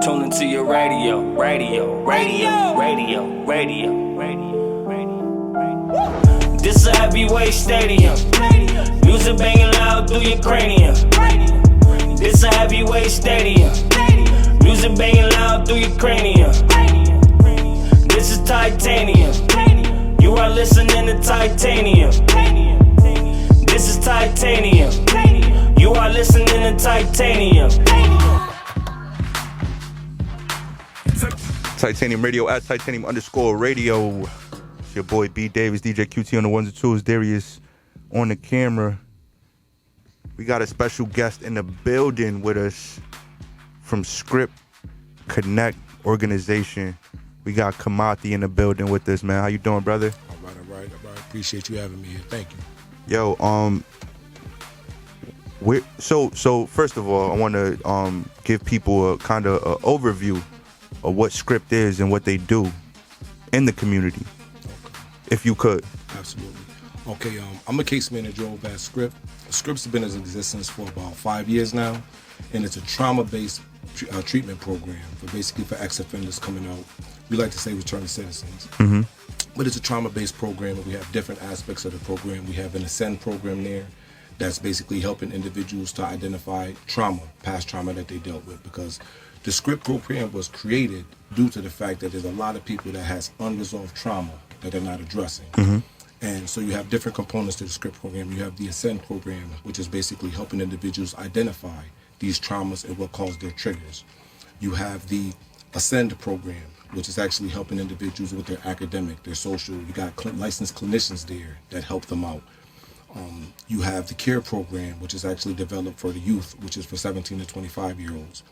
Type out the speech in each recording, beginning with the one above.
Tune into your radio, radio, radio, radio, radio, radio, radio. This is a heavyweight stadium. Music banging loud through your cranium. This is a heavyweight stadium. Music banging loud through your cranium. This is titanium. You are listening to titanium. This is titanium. You are listening to titanium. Titanium Radio at Titanium_radio. It's your boy B Davis, DJ QT on the ones and twos, Darius on the camera. We got a special guest in the building with us from Scrip Connect organization. We got Kimathi in the building with us, man. How you doing, brother? All right. Appreciate you having me here. Thank you. Yo, so first of all, I want to give people a kind of a overview of what Scrip is and what they do in the community, if you could. Absolutely. Okay, I'm a case manager over at Scrip. Scrip's been in existence for about 5 years now, and it's a trauma-based treatment program for ex-offenders coming out. We like to say returning citizens. Mm-hmm. But it's a trauma-based program, and we have different aspects of the program. We have an Ascend program there that's basically helping individuals to identify trauma, past trauma that they dealt with, because the Scrip program was created due to the fact that there's a lot of people that has unresolved trauma that they're not addressing. Mm-hmm. And so you have different components to the Scrip program. You have the Ascend program, which is basically helping individuals identify these traumas and what caused their triggers. You have the Ascend program, which is actually helping individuals with their academic, their social. You got licensed clinicians there that help them out. You have the CARE program, which is actually developed for the youth, which is for 17 to 25-year-olds.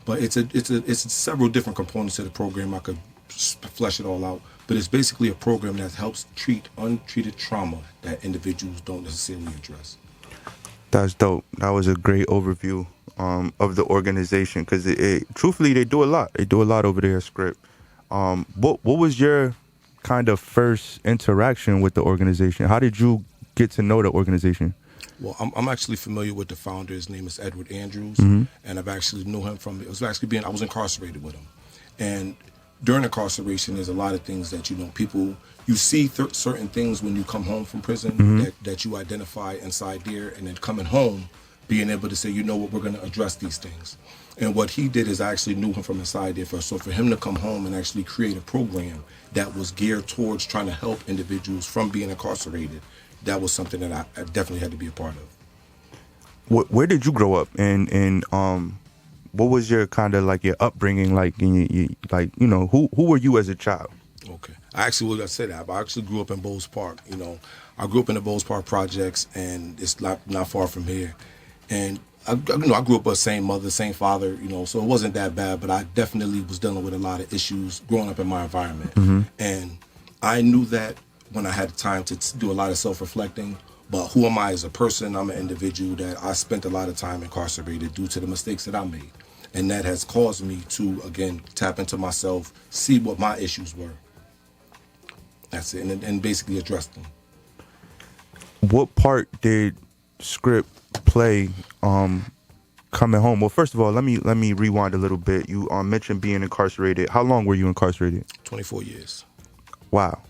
But it's several different components to the program. I could flesh it all out, but it's basically a program that helps treat untreated trauma that individuals don't necessarily address. That's dope. That was a great overview of the organization, because truthfully, they do a lot. They do a lot over there at Scrip. What was your kind of first interaction with the organization? How did you get to know the organization? Well, I'm actually familiar with the founder. His name is Edward Andrews, mm-hmm. and I've actually knew him from. I was incarcerated with him, and during incarceration, there's a lot of things that you see certain things when you come home from prison mm-hmm. that you identify inside there, and then coming home, being able to say, you know what, we're going to address these things. And what he did is I actually knew him from inside there first. So for him to come home and actually create a program that was geared towards trying to help individuals from being incarcerated, that was something that I definitely had to be a part of. Where did you grow up, and what was your kind of like your upbringing like? Who were you as a child? Okay, I actually grew up in Bowles Park. I grew up in the Bowles Park projects, and it's not far from here. And I grew up with the same mother, same father. So it wasn't that bad. But I definitely was dealing with a lot of issues growing up in my environment, mm-hmm. and I knew that when I had time to do a lot of self-reflecting. But who am I as a person? I'm an individual that I spent a lot of time incarcerated due to the mistakes that I made. And that has caused me to, again, tap into myself, see what my issues were. That's it, and basically address them. What part did Scrip play coming home? Well, first of all, let me rewind a little bit. You mentioned being incarcerated. How long were you incarcerated? 24 years. Wow.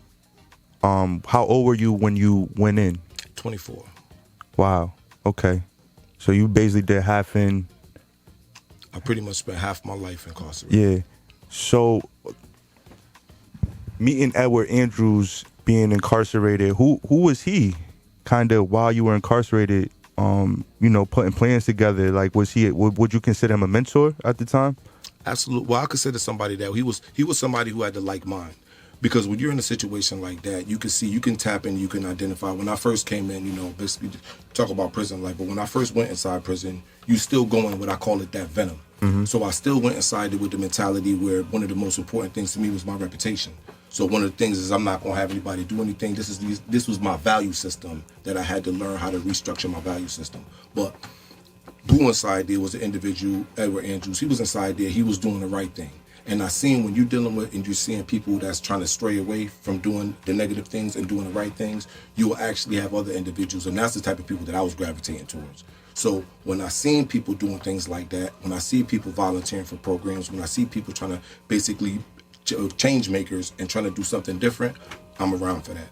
How old were you when you went in? 24. Wow. Okay. So you basically did half in. I pretty much spent half my life incarcerated. Yeah. So meeting Edward Andrews, being incarcerated, who was he kind of while you were incarcerated, putting plans together? Like, was he, would you consider him a mentor at the time? Absolutely. Well, I consider somebody that he was somebody who had the like mind. Because when you're in a situation like that, you can tap in, you can identify. When I first came in, basically talk about prison life, but when I first went inside prison, you still go in what I call it that venom. Mm-hmm. So I still went inside it with the mentality where one of the most important things to me was my reputation. So one of the things is I'm not going to have anybody do anything. This was my value system that I had to learn how to restructure my value system. But who inside there was an individual, Edward Andrews. He was inside there. He was doing the right thing. And I seen when you're dealing with and you're seeing people that's trying to stray away from doing the negative things and doing the right things, you will actually have other individuals. And that's the type of people that I was gravitating towards. So when I seen people doing things like that, when I see people volunteering for programs, when I see people trying to basically change makers and trying to do something different, I'm around for that.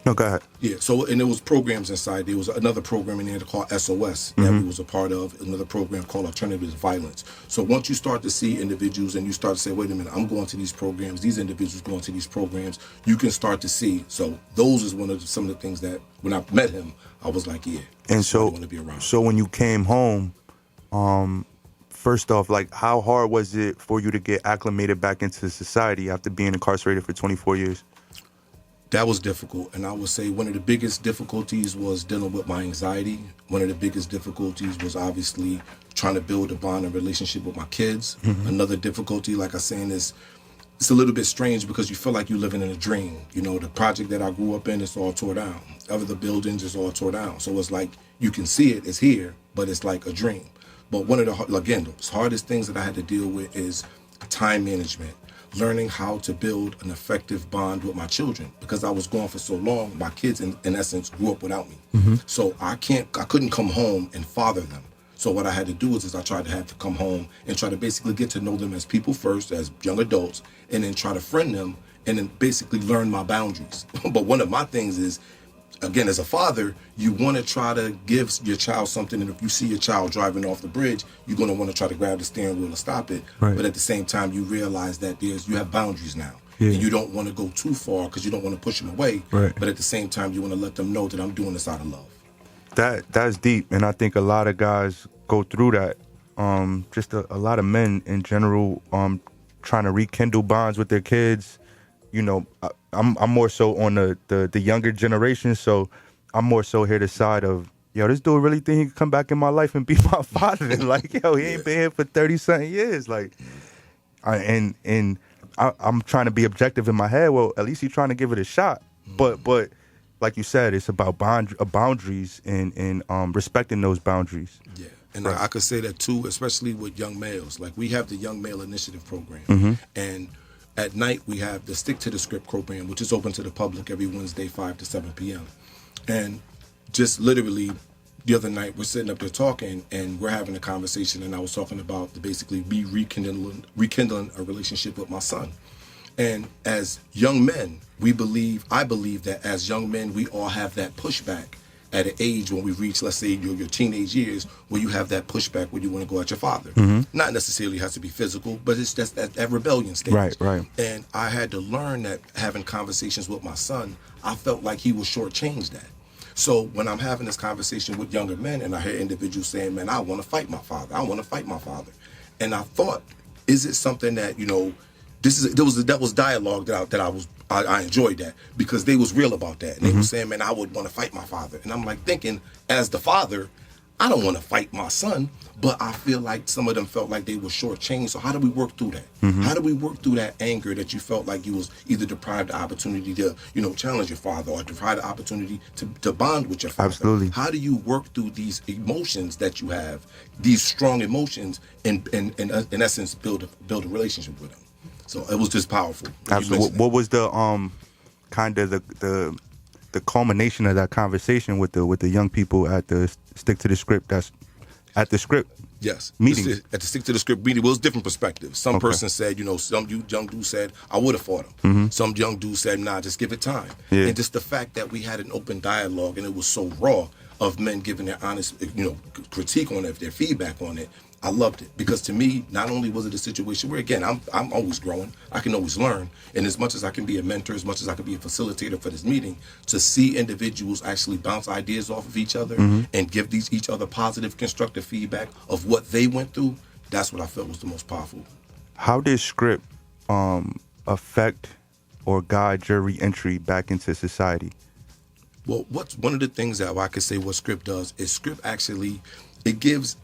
No, go ahead. Yeah, so, and there was programs inside. There was another program in there called SOS that we was a part of, another program called Alternative Violence. So once you start to see individuals and you start to say, wait a minute, I'm going to these programs, these individuals going to these programs, you can start to see. So those is some of the things that when I met him, I was like, yeah. And so, want to be around. So when you came home, first off, like, how hard was it for you to get acclimated back into society after being incarcerated for 24 years? That was difficult, and I would say one of the biggest difficulties was dealing with my anxiety. One of the biggest difficulties was obviously trying to build a bond and relationship with my kids. Another difficulty, like I was saying, is it's a little bit strange because you feel like you're living in a dream. You know, the project that I grew up in, it's all tore down. Other buildings is all tore down. So it's like you can see it, it's here, but it's like a dream. But one of the, again, the hardest things that I had to deal with is time management. Learning how to build an effective bond with my children because I was gone for so long. My kids, in essence, grew up without me. So I couldn't come home and father them. So what I had to do is I tried to have to come home and try to basically get to know them as people first, as young adults, and then try to friend them and then basically learn my boundaries. But one of my things is, again, as a father, you want to try to give your child something, and if you see your child driving off the bridge, you're going to want to try to grab the steering wheel and stop it. Right. But at the same time, you realize that you have boundaries now, Yeah. and you don't want to go too far because you don't want to push them away. Right. But at the same time, you want to let them know that I'm doing this out of love. That's deep, and I think a lot of guys go through that. Just a lot of men in general, trying to rekindle bonds with their kids. You know, I'm more so on the younger generation, so I'm more so here the side of, yo, this dude really think he can come back in my life and be my father. Like, yo, he ain't been here for 30-something years. Like, I'm trying to be objective in my head. Well, at least he's trying to give it a shot. But like you said, it's about boundaries and respecting those boundaries. Yeah. And I could say that too, especially with young males. Like, we have the Young Male Initiative program, and at night, we have the Stick to the Script program, which is open to the public every Wednesday, 5 to 7 p.m. And just literally the other night, we're sitting up there talking, and we're having a conversation, and I was talking about basically rekindling a relationship with my son. And as young men, I believe that as young men, we all have that pushback at an age when we reach, let's say, your teenage years, where you have that pushback where you want to go at your father. Not necessarily has to be physical, but it's just that rebellion stage. Right. And I had to learn that having conversations with my son, I felt like he was shortchanged that. So when I'm having this conversation with younger men and I hear individuals saying, man, I want to fight my father. I want to fight my father. And I thought, is it something that, you know, that was dialogue that I enjoyed that because they was real about that. And they were saying, man, I would want to fight my father. And I'm like thinking, as the father, I don't want to fight my son, but I feel like some of them felt like they were shortchanged. So how do we work through that? How do we work through that anger that you felt like you was either deprived the opportunity to, you know, challenge your father or deprived the opportunity to bond with your father? Absolutely. How do you work through these emotions that you have, these strong emotions, and in essence, build a relationship with them? So it was just powerful. Absolutely. What was the kind of the culmination of that conversation with the young people at the Stick to the Script? That's at the Script. Yes. Meeting. At the Stick to the Script meeting, it was different perspectives. Some person said, you know, some young dude said, I would have fought him. Some young dude said, nah, just give it time. Yeah. And just the fact that we had an open dialogue and it was so raw of men giving their honest, you know, critique on it, their feedback on it. I loved it because to me, not only was it a situation where, again, I'm always growing, I can always learn, and as much as I can be a mentor, as much as I can be a facilitator for this meeting, to see individuals actually bounce ideas off of each other and give each other positive, constructive feedback of what they went through, that's what I felt was the most powerful. How did Scrip affect or guide your reentry back into society? Well, what's one of the things that I could say what Scrip does is Scrip actually, it gives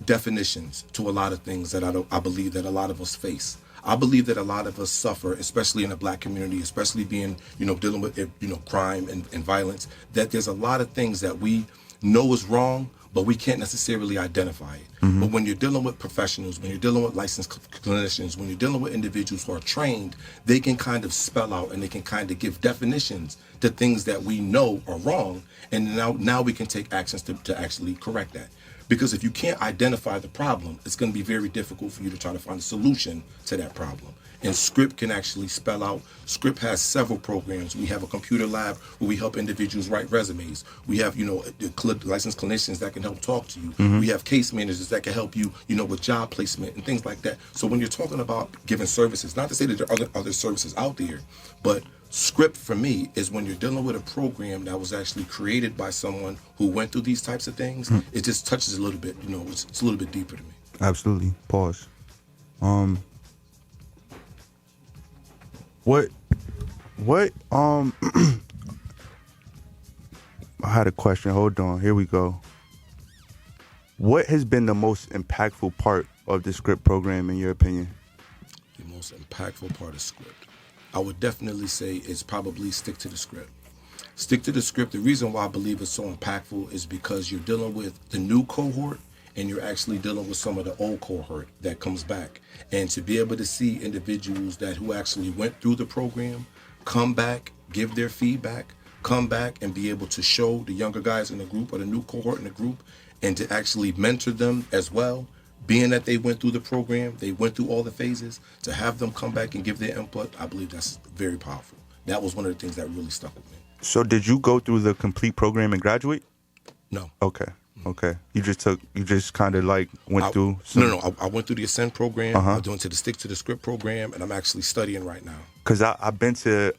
definitions to a lot of things that I believe that a lot of us face. I believe that a lot of us suffer, especially in the Black community, especially being, you know, dealing with, you know, crime and violence, that there's a lot of things that we know is wrong, but we can't necessarily identify it. But when you're dealing with professionals, when you're dealing with licensed clinicians, when you're dealing with individuals who are trained, they can kind of spell out and they can kind of give definitions to things that we know are wrong, and now we can take actions to actually correct that. Because if you can't identify the problem, it's going to be very difficult for you to try to find a solution to that problem. And Scrip can actually spell out. Scrip has several programs. We have a computer lab where we help individuals write resumes. We have, licensed clinicians that can help talk to you. We have case managers that can help you, with job placement and things like that. So when you're talking about giving services, not to say that there are other services out there, but Scrip for me is when you're dealing with a program that was actually created by someone who went through these types of things. It just touches a little bit, it's a little bit deeper to me. Absolutely. Pause. What I had a question. Hold on. Here we go. What has been the most impactful part of the Scrip program in your opinion? The most impactful part of Scrip, I would definitely say, is probably stick to the script. Stick to the script. The reason why I believe it's so impactful is because you're dealing with the new cohort and you're actually dealing with some of the old cohort that comes back. And to be able to see individuals who actually went through the program come back, give their feedback, come back and be able to show the younger guys in the group or the new cohort in the group, and to actually mentor them as well, being that they went through the program, they went through all the phases, to have them come back and give their input, I believe that's very powerful. That was one of the things that really stuck with me. So did you go through the complete program and graduate? No. Okay. You just kind of like went through some... No. I went through the Ascend program. I'm doing the Stick to the Script program, and I'm actually studying right now. Because I've been to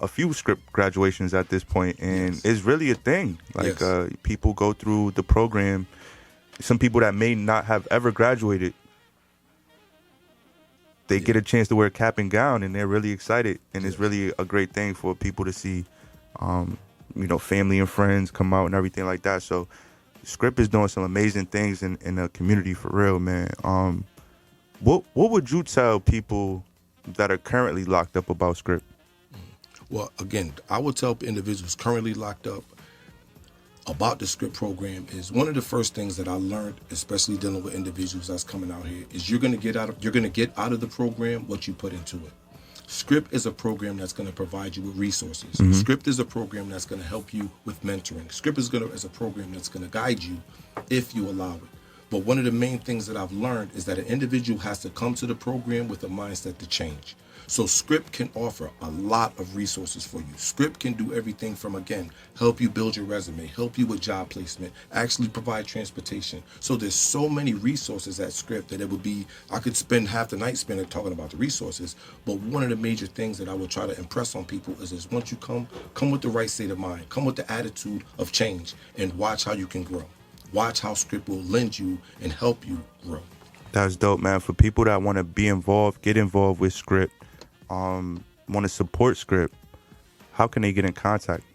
a few Script graduations at this point, and it's really a thing. Like, people go through the program. Some people that may not have ever graduated, they get a chance to wear a cap and gown, and they're really excited. And it's really a great thing for people to see, family and friends come out and everything like that. So Scrip is doing some amazing things in the community for real, man. What would you tell people that are currently locked up about Scrip? Well, again, I would tell individuals currently locked up about the Scrip program is one of the first things that I learned, especially dealing with individuals that's coming out here, is you're going to get out of the program what you put into it. Scrip is a program that's going to provide you with resources. Scrip is a program that's going to help you with mentoring. Scrip is a program that's going to guide you if you allow it. But one of the main things that I've learned is that an individual has to come to the program with a mindset to change. So Scrip can offer a lot of resources for you. Scrip can do everything from, again, help you build your resume, help you with job placement, actually provide transportation. So there's so many resources at Scrip that I could spend half the night talking about the resources. But one of the major things that I would try to impress on people is once you come with the right state of mind, come with the attitude of change, and watch how you can grow. Watch how Scrip will lend you and help you grow. That's dope, man. For people that want to be involved, get involved with Scrip, want to support Scrip, how can they get in contact?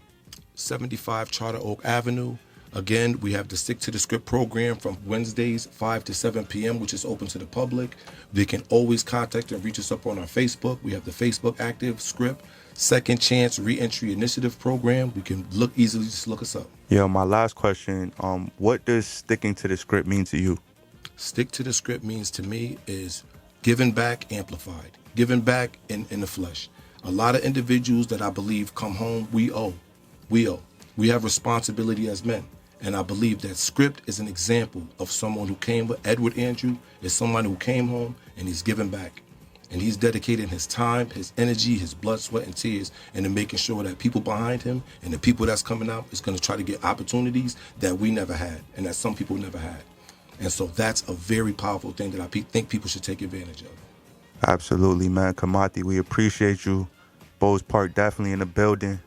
75 Charter Oak Avenue. Again, we have the Stick to the Script program from Wednesdays 5 to 7 p.m., which is open to the public. They can always contact and reach us up on our Facebook. We have the Facebook active Scrip Second Chance Reentry Initiative program. We can just look us up. Yeah, my last question, what does sticking to the Script mean to you? Stick to the Script means to me is giving back amplified. Giving back in the flesh. A lot of individuals that I believe come home, we owe. We have responsibility as men. And I believe that Scrip is an example of someone who came with Edward Andrew, is someone who came home and he's giving back. And he's dedicating his time, his energy, his blood, sweat, and tears into making sure that people behind him and the people that's coming out is going to try to get opportunities that we never had and that some people never had. And so that's a very powerful thing that I think people should take advantage of. Absolutely, man. Kimathi, we appreciate you. Bose Park definitely in the building.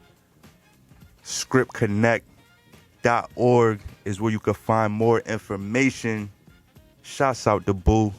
ScripConnect.org is where you can find more information. Shouts out to Boo,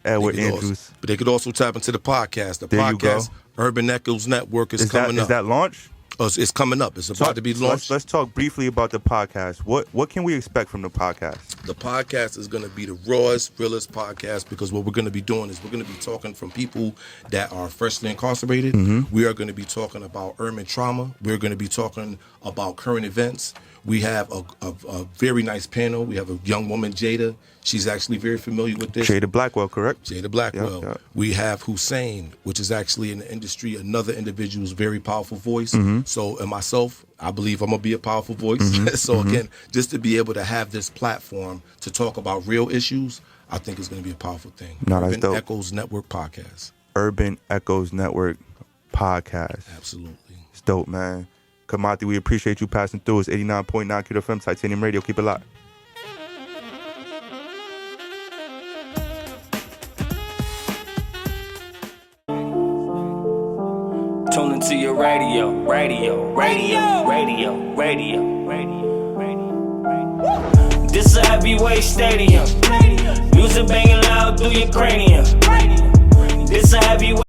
Edward Andrews. But they could also tap into the podcast. The there podcast, Urban Echoes Network, is coming up. Is that launched? It's coming up. It's about to be launched. Let's talk briefly about the podcast. What can we expect from the podcast? The podcast is going to be the rawest, realest podcast, because what we're going to be doing is we're going to be talking from people that are freshly incarcerated. We are going to be talking about urban trauma. We're going to be talking about current events. We have a very nice panel. We have a young woman, Jada. She's actually very familiar with this. Jada Blackwell, correct? Jada Blackwell. Yep. We have Hussein, which is actually in the industry, another individual's very powerful voice. So, and myself, I believe I'm going to be a powerful voice. So again, just to be able to have this platform to talk about real issues, I think is going to be a powerful thing. No, that's Urban dope. Echoes Network Podcast. Urban Echoes Network Podcast. Absolutely. It's dope, man. Kimathi, we appreciate you passing through. It's 89.9 Kid FM, Titanium Radio. Keep it locked. Tune into your radio. This a heavyweight stadium. Music banging loud through your cranium. This a heavyweight.